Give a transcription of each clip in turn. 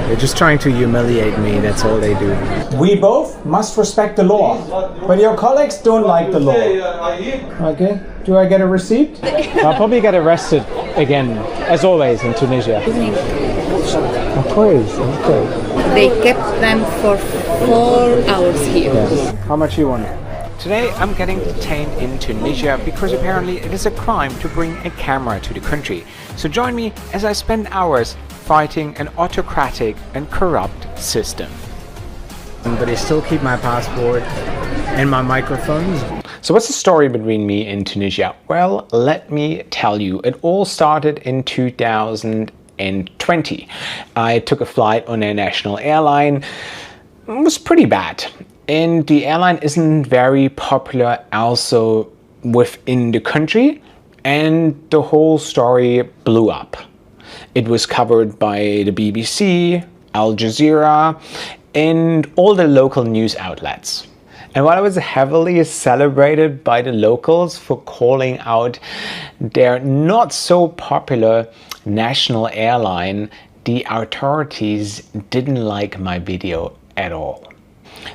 they're just trying to humiliate me. That's all they do. We both must respect the law, but your colleagues don't like the law. Okay, do I get a receipt? I'll probably get arrested again, as always in Tunisia. Of course. They kept them for 4 hours here. Yes. How much you want? Today I'm getting detained in Tunisia because apparently it is a crime to bring a camera to the country. So join me as I spend hours fighting an autocratic and corrupt system. But they still keep my passport and my microphones. So what's the story between me and Tunisia? Well, let me tell you. It all started in 2020. I took a flight on a national airline. It was pretty bad. And the airline isn't very popular also within the country. And the whole story blew up. It was covered by the BBC, Al Jazeera, and all the local news outlets. And while I was heavily celebrated by the locals for calling out their not so popular national airline, the authorities didn't like my video at all.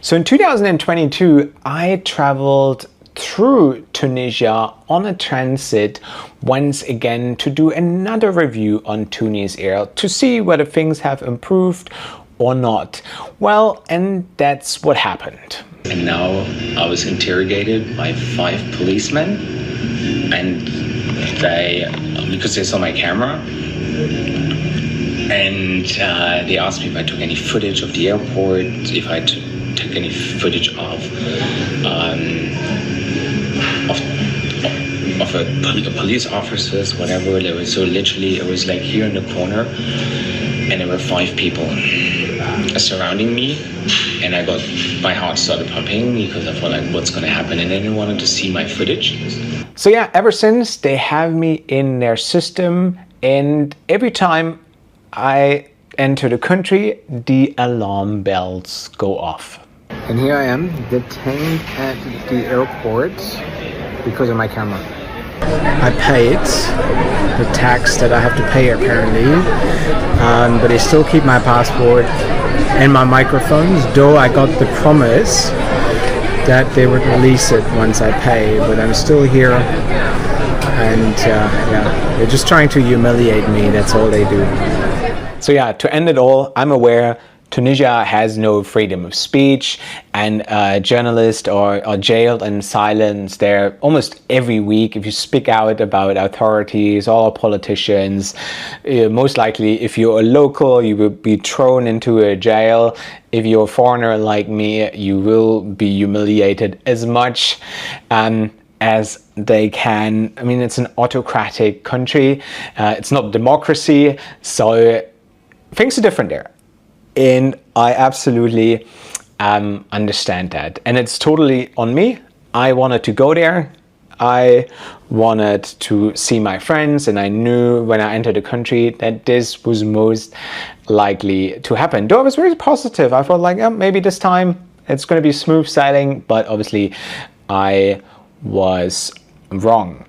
So in 2022, I traveled through Tunisia on a transit once again to do another review on Tunis Air to see whether things have improved or not. Well, and that's what happened. And now I was interrogated by 5 policemen, and because they saw my camera, and they asked me if I took any footage of the airport, if I took any footage of police officers, whatever. So literally it was like here in the corner, and there were 5 people surrounding me, and my heart started pumping because I felt like what's going to happen, and then they wanted to see my footage. So yeah, ever since they have me in their system, and every time I enter the country, the alarm bells go off. And here I am, detained at the airport because of my camera. I paid the tax that I have to pay apparently, but they still keep my passport and my microphones, though I got the promise that they would release it once I pay, but I'm still here, and yeah, they're just trying to humiliate me. That's all they do. So yeah, to end it all, I'm aware Tunisia has no freedom of speech, and journalists are jailed and silenced there almost every week if you speak out about authorities or politicians. Most likely, if you're a local, you will be thrown into a jail. If you're a foreigner like me, you will be humiliated as much as they can. I mean, it's an autocratic country. It's not democracy, so things are different there. And I absolutely understand that. And it's totally on me. I wanted to go there. I wanted to see my friends, and I knew when I entered the country that this was most likely to happen. Though I was very positive. I felt like, oh, maybe this time it's going to be smooth sailing, but obviously I was wrong.